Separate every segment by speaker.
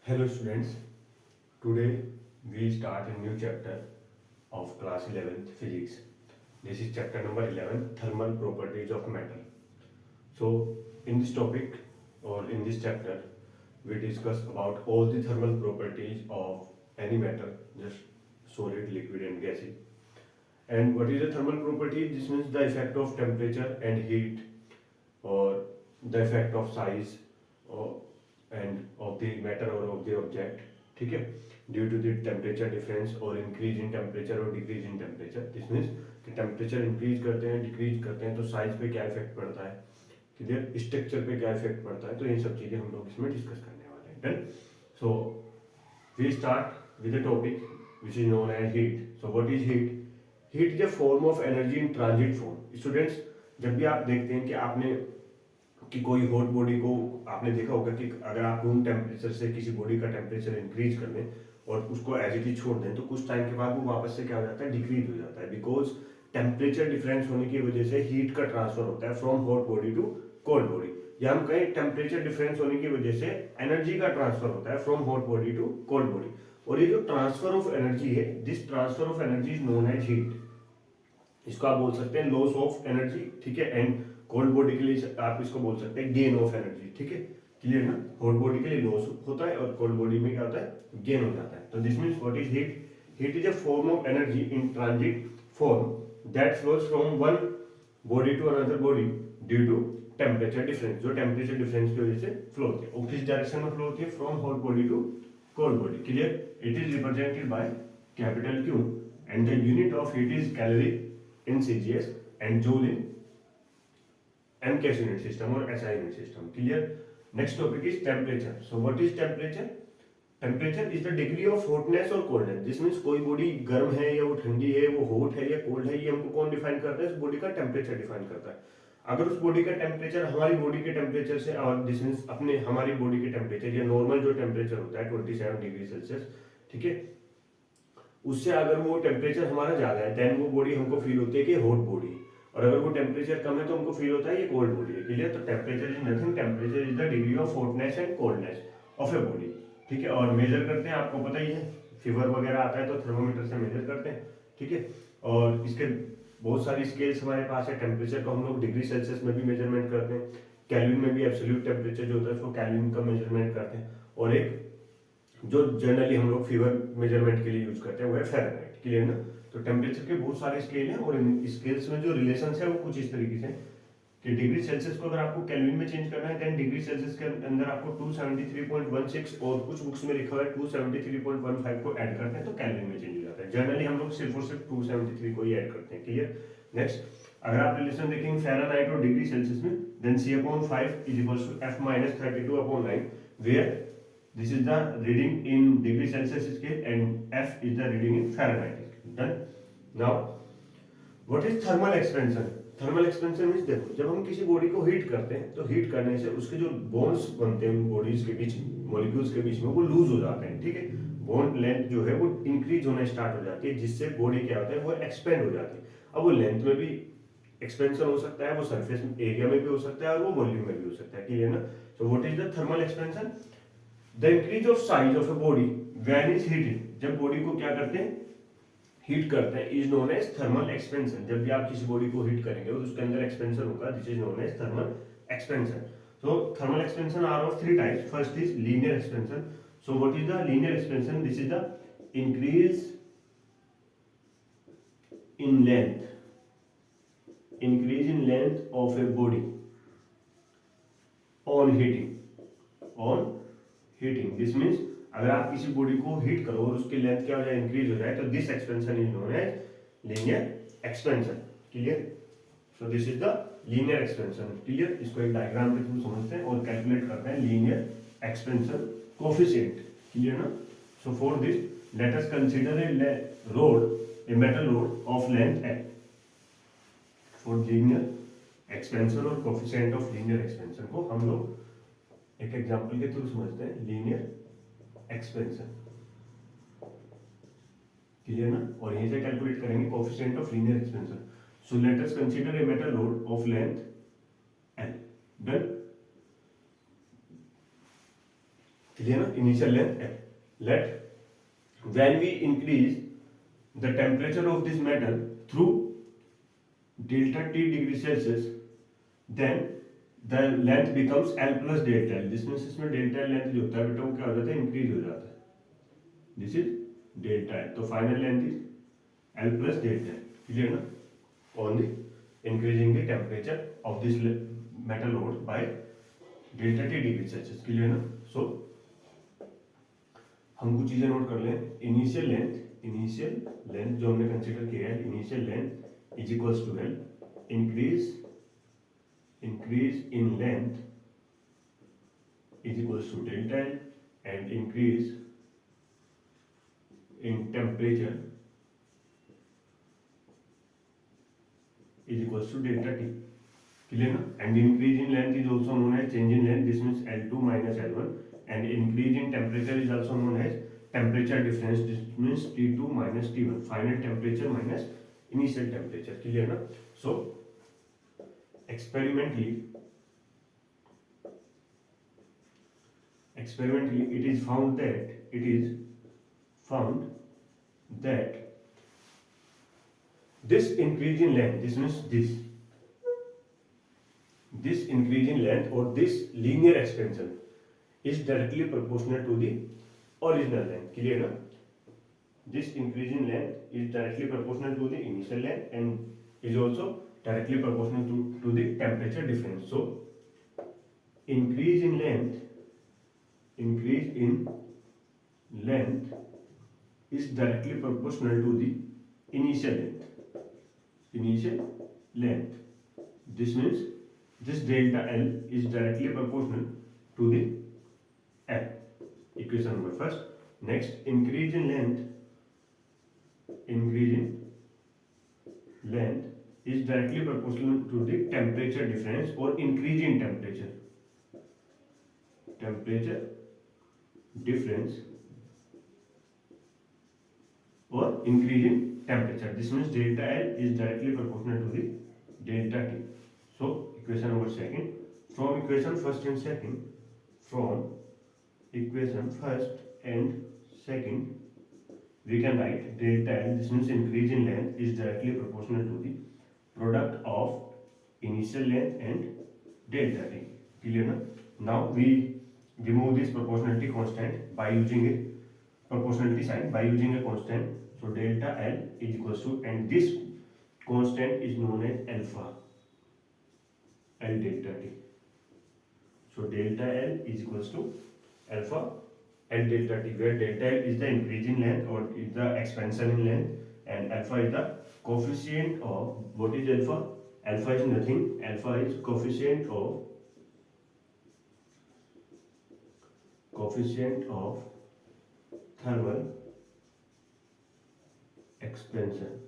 Speaker 1: Hello students, today we start a new chapter of class 11th physics. This is chapter number 11, thermal properties of metal. So in this topic or in this chapter we discuss about all the thermal properties of any metal, just solid, liquid and gaseous. And what is a thermal property? This means the effect of temperature and heat or the effect of size or and of the matter or of the object, ठीक है, due to the temperature difference और increase in temperature और decrease in temperature. This means कि temperature increase करते हैं decrease करते हैं तो साइज पे क्या इफेक्ट पड़ता है, क्लियर, स्ट्रक्चर पे क्या इफेक्ट पड़ता है, तो ये सब चीज़ें हम लोग इसमें डिस्कस करने वाले हैं. Done. So we start with the topic which is known as heat. So what is heat? Heat is a form of energy in transit form. Students, जब भी आप देखते हैं कि आपने कि कोई हॉट बॉडी को आपने देखा होगा कि अगर आप रूम टेम्परेचर से किसी बॉडी का टेम्परेचर इंक्रीज कर दें और उसको एज इट इज छोड़ दें तो कुछ टाइम के बाद वो वापस से क्या हो जाता है, डिक्रीज हो जाता है, बिकॉज टेम्परेचर डिफरेंस होने की वजह से हीट का ट्रांसफर होता है from hot body to cold body, या हम कहें टेम्परेचर डिफरेंस होने की वजह से एनर्जी का ट्रांसफर होता है from hot body to cold body. और ये जो ट्रांसफर ऑफ एनर्जी है, this transfer of energy is known as heat. इसको आप बोल सकते हैं लॉस ऑफ एनर्जी, ठीक है, एंड कोल्ड बॉडी के लिए आप इसको बोल सकते हैं गेन ऑफ एनर्जी. ठीक है, क्लियर ना. हॉट बॉडी के लिए लॉस होता है और कोल्ड बॉडी में क्या होता है, गेन हो जाता है. तो this means what is heat? Heat is a form of energy in transit form that flows from one body to another body due to temperature difference. जो टेम्परेचर डिफरेंस की वजह से फ्लो होती है. और किस डायरेक्शन में फ्लो होती है? From hot body to cold body. Clear. It is represented by capital Q and the unit of heat is calorie in CGS and joule in MKS unit system or SI unit system. Clear? Next topic is temperature. So what is temperature? Temperature is the degree of hotness or coldness. This means कोई body गर्म है या वो ठंडी है, वो hot है या कोल्ड है, ये हमको कौन डिफाइन करता है? उस बॉडी का टेम्परेचर डिफाइन करता है. अगर उस बॉडी का टेम्परेचर हमारी बॉडी के टेम्परेचर से, और दिस मीन्स अपने हमारी बॉडी के टेम्परेचर या नॉर्मल जो टेम्परेचर होता है 27 डिग्री सेल्सियस, ठीक है, उससे अगर वो टेम्परेचर हमारा ज्यादा है देन वो बॉडी हमको फील होती है कि हॉट बॉडी, और अगर वो टेम्परेचर कम है तो हमको फील होता है ये कोल्ड बॉडी है. क्लियर. तो temperature is nothing, temperature is the degree of hotness and coldness of a body. ठीक है, और मेजर करते हैं, आपको पता ही है, फीवर वगैरह आता है तो थर्मोमीटर से मेजर करते हैं. ठीक है, और इसके बहुत सारी स्केल्स हमारे पास है. टेम्परेचर को हम लोग डिग्री सेल्सियस में भी मेजरमेंट करते हैं, कैल्विन में भी एब्सोल्यूट टेम्परेचर जो होता है उसको कैल्विन का मेजरमेंट करते हैं, और एक जो जनरली हम लोग फीवर मेजरमेंट के लिए यूज करते हैं वो है फ़ारेनहाइट. क्लियर ना. तो टेम्परेचर के बहुत सारे स्केल हैं और इन स्केल्स में जो रिलेशन है वो कुछ इस तरीके से कि डिग्री सेल्सियस को अगर आपको केल्विन में चेंज करना है देन डिग्री सेल्सियस के अंदर आपको 273.16 और कुछ बुक्स में लिखा हुआ है 273.15 को ऐड करते हैं तो केल्विन में चेंज हो जाता है. जनरली हम लोग सिर्फ और सिर्फ 273 को ही ऐड करते हैं. क्लियर. नेक्स्ट, अगर आप रिलेशन देखेंगे फ़ारेनहाइट और डिग्री सेल्सियस में then C/5 is equals to F-32/9 where this is the reading in degree Celsius scale and F is the reading in Fahrenheit scale. Done. Now what is thermal expansion? Thermal expansion means देखो, जब हम किसी body को heat करते हैं तो heat करने से उसके जो बॉन्ड्स बनते हैं बॉडीज के बीच, मॉलिक्यूल्स के बीच में, वो लूज हो जाते हैं. ठीक है, बॉन्ड लेंथ जो है वो इंक्रीज होना स्टार्ट हो जाती है जिससे बॉडी क्या होता है, वो एक्सपेंड हो जाती है. अब वो लेंथ में भी एक्सपेंशन हो सकता है, वो सरफेस एरिया में भी हो सकता है और वो वॉल्यूम में भी हो सकता है. क्लियर ना. So what is the thermal expansion? The increase of size of a body when is heated. जब बॉडी को क्या करते हैं, हीट करते हैं, is known as thermal expansion. जब भी आप किसी बॉडी को हीट करेंगे और उसके अंदर एक्सपेंशन होगा, this is known as thermal expansion. So thermal expansion are of three types. First is linear expansion. So what is the linear expansion? This is the increase in length, increase in length of a body on heating, on heating. This means अगर आप किसी body को heat करो और उसकी length क्या हो जाए, इंक्रीज हो जाए, तो this expansion is known as linear expansion. Clear. So this is the linear expansion. Clear. इसको एक डायग्राम के थ्रू समझते हैं और कैलकुलेट करते हैं लीनियर एक्सपेंशन कोफिशिएंट. क्लियर ना. So for this let us consider A road, a metal road of length L. For linear expansion और कोफिशिएंट ऑफ लीनियर एक्सपेंशन को हम लोग एक एग्जांपल के थ्रू समझते हैं, लीनियर एक्सपेंशन. क्लियर ना. और यहीं से कैलकुलेट करेंगे coefficient of linear expansion. So let us consider a metal road of length L. Done. clear na? Initial length L. Let when we increase the temperature of this metal through delta T degree Celsius, then the length becomes L plus delta L. जिसमें इसमें delta L length जो होता है बेटा वो क्या हो जाता है, इंक्रीज हो जाता है. This is delta L. तो final length is L plus delta L. Clear ना? On the increasing the temperature of this metal ore by delta T degree Celsius. Clear ना? So हम कुछ चीजें नोट कर लें. इनिशियल लेंथ जो हमने कंसीडर किया है, initial length is equals to L. Increase in length is equals to delta L, and increase in temperature is equals to delta T. Clear na? And increase in length is also known as change in length. This means L2 minus L1. And increase in temperature is also known as temperature difference. This means T2 minus T1. Final temperature minus initial temperature. Clear na? So experimentally it is found that this increase in length, this means this increase in length or this linear expansion is directly proportional to the original length. Clear na? This increase in length is directly proportional to the initial length and is also directly proportional to the temperature difference. So increase in length is directly proportional to the initial length. This means this delta L is directly proportional to the L. Equation number first. Next, increase in length is directly proportional to the temperature difference or increase in temperature difference or increase in temperature. This means delta L is directly proportional to the delta T. So equation number second, from equation first and second we can write delta L, this means increase in length, is directly proportional to the product of initial length and delta T. Clear na? Now we remove this proportionality constant by using a proportionality sign by using a constant. So delta L is equals to, and this constant is known as alpha L delta T. So delta L is equals to alpha L delta T, where delta L is the increase in length or is the expansion in length, and alpha is the coefficient of, what is alpha? Alpha is nothing, alpha is coefficient of thermal expansion.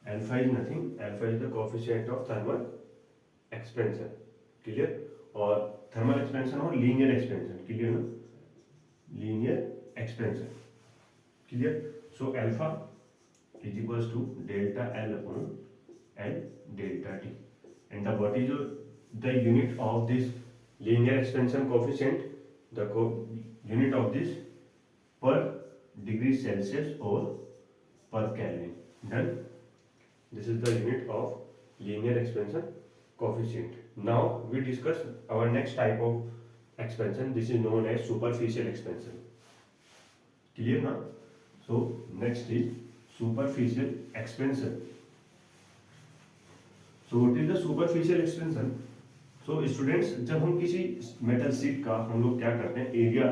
Speaker 1: Alpha is nothing, alpha is the coefficient of thermal expansion. Clear? Or thermal expansion or linear expansion. Clear na? Linear expansion. Clear? So alpha is equals to delta L upon L delta T. And what is the unit of this linear expansion coefficient? The unit of this per degree Celsius or per Kelvin. Done. This is the unit of linear expansion coefficient. Now we discuss our next type of expansion. This is known as superficial expansion. Clear now? So next is superficial expansion. So what is the superficial expansion? So students, जब हम किसी metal sheet का हम लोग क्या करते हैं, area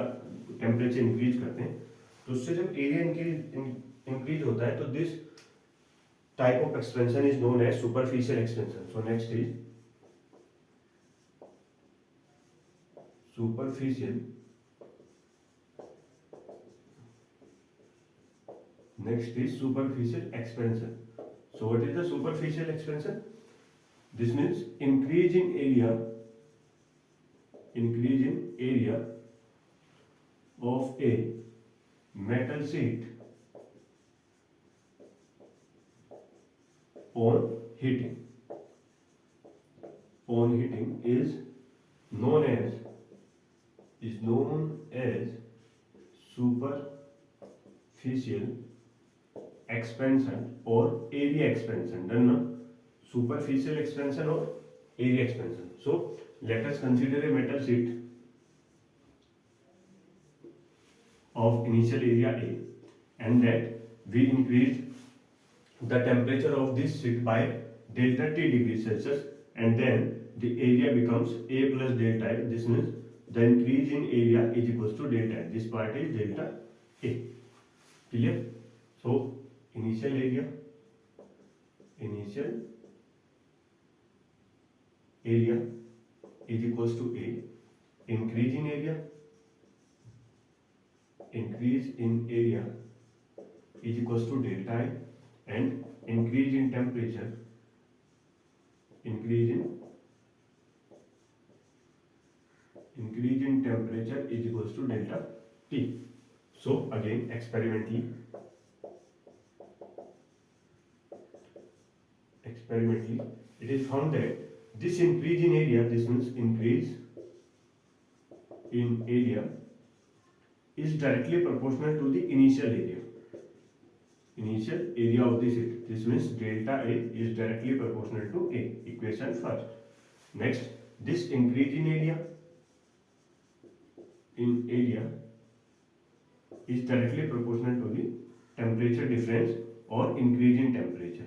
Speaker 1: temperature increase करते हैं, तो उससे जब एरिया इंक्रीज होता है तो this type of expansion is known as superficial expansion. So next is superficial expansion. So what is the superficial expansion? This means increase in area of a metal sheet on heating is known as is known as superficial expansion or area expansion. Done now? Superficial expansion or area expansion. So let us consider a metal sheet of initial area A, and that we increased the temperature of this sheet by delta T degrees Celsius, and then the area becomes A plus delta A. This means the increase in area is equals to delta A. This part is delta A. Clear? So initial area is equals to A. Increase in area is equals to delta I, and increase in temperature is equals to delta T. So again experimentally it is found that this increase in area, this means increase in area, is directly proportional to the initial area of the sheet. This means delta A is directly proportional to A. Equation first. Next, this increase in area is directly proportional to the temperature difference or increase in temperature.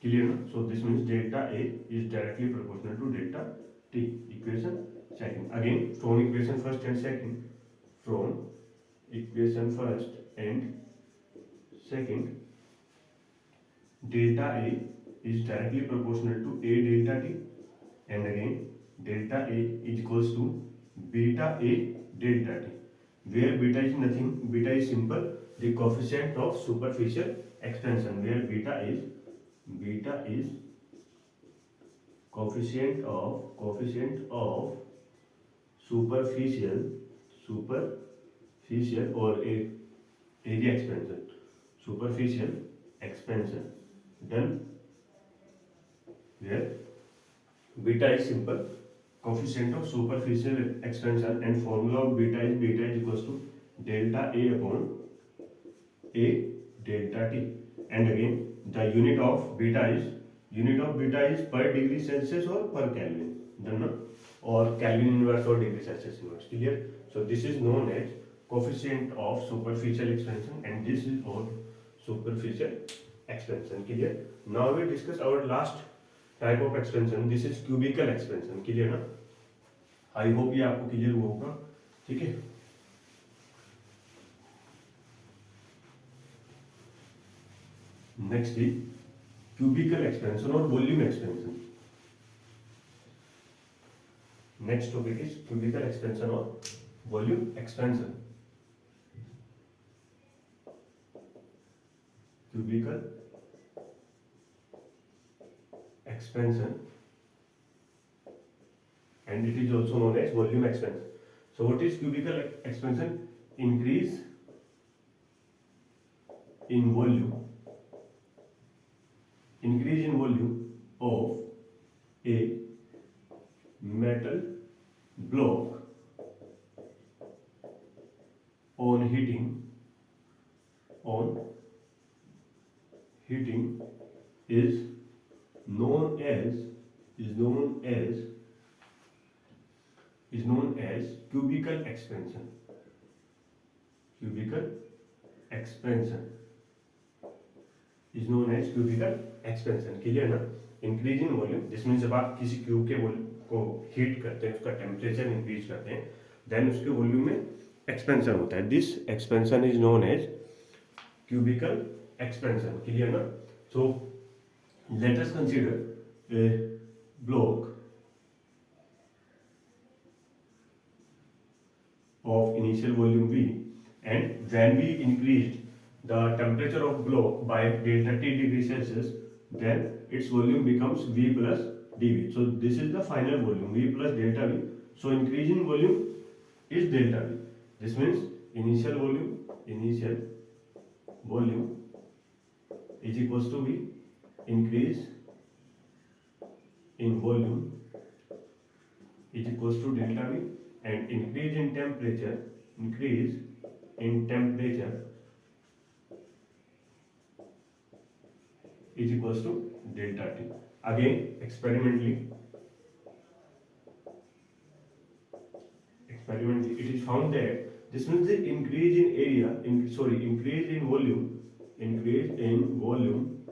Speaker 1: Clear now? So this means delta A is directly proportional to delta T. Equation second. Again from equation first and second. Delta A is directly proportional to A delta T, and again delta A is equals to beta A delta T, where beta is nothing, beta is simple the coefficient of superficial expansion, where beta is coefficient of superficial or area expansion, superficial expansion. Done. Where beta is simple coefficient of superficial expansion, and formula of beta is equals to delta A upon A delta T, and again the unit of beta is per degree Celsius or per Kelvin. Done, no? Or Kelvin inverse or degree Celsius inverse. Clear? So this is known as coefficient of superficial expansion, and this is called superficial expansion. Clear? Now we discuss our last type of expansion. This is cubical expansion. Clear ना? I hope ये आपको clear हुआ होगा. ठीक है? Next is cubical expansion or volume expansion. Next topic is cubical expansion or volume expansion. Cubical expansion, and it is also known as volume expansion. So what is cubical expansion? Increase in volume of a metal block on heating is known as cubical expansion. Cubical expansion is known as cubical expansion. Clear ना? Increase in volume, जिसमें जब आप किसी cube के volume को heat करते हैं, उसका टेम्परेचर इंक्रीज करते हैं, देन उसके वॉल्यूम में एक्सपेंशन होता है. This expansion is known as cubical expansion. Clear ना? So let us consider a block of initial volume V, and when we increased the temperature of block by delta T degree Celsius, then its volume becomes V plus dV. So this is the final volume, V plus delta V. So increase in volume is delta V. This means initial volume is equals to V increase in volume is equals to delta V, and increase in temperature is equals to delta T. Again, experimentally it is found that this means the increase in volume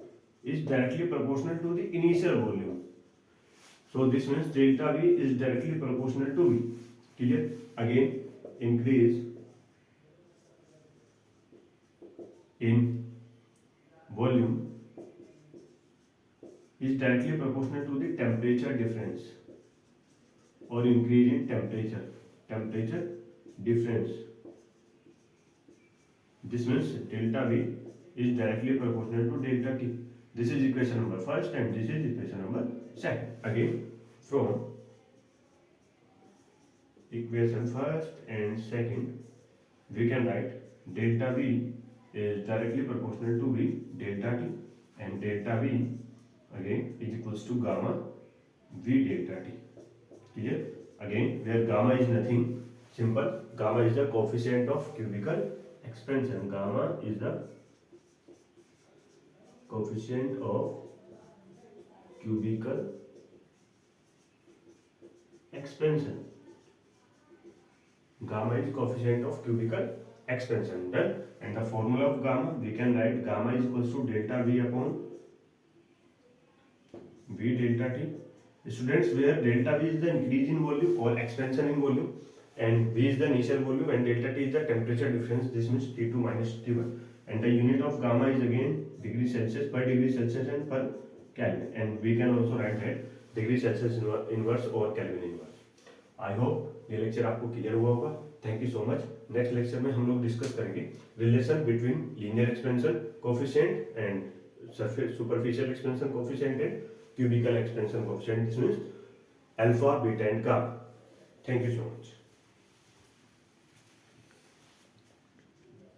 Speaker 1: is directly proportional to the initial volume. So this means delta V is directly proportional to V. Clear? Again, increase in volume is directly proportional to the temperature difference, or increase in temperature difference. This means delta V is directly proportional to delta T. This is equation number first and this is equation number second. Again, from equation first and second, we can write delta V is directly proportional to V delta T, and delta V again is equals to gamma V delta T. Clear? Again, where gamma is nothing, simple. Gamma is the coefficient of cubical expansion. Gamma is the coefficient of cubical expansion. Gamma is coefficient of cubical expansion. Done. And the formula of gamma, we can write gamma is equals to delta V upon V delta T. Students, where delta V is the increase in volume or expansion in volume, and V is the initial volume, and delta T is the temperature difference. This means T2 minus T1, and the unit of gamma is again degree Celsius, per degree Celsius and per Kelvin, and we can also write that degree Celsius inverse or Kelvin inverse. I hope ये lecture आपको clear हुआ होगा. Thank you so much. Next lecture में हम लोग discuss करेंगे relation between linear expansion coefficient and surface superficial expansion coefficient and cubical expansion coefficient. This means alpha, beta and gamma. Thank you so much.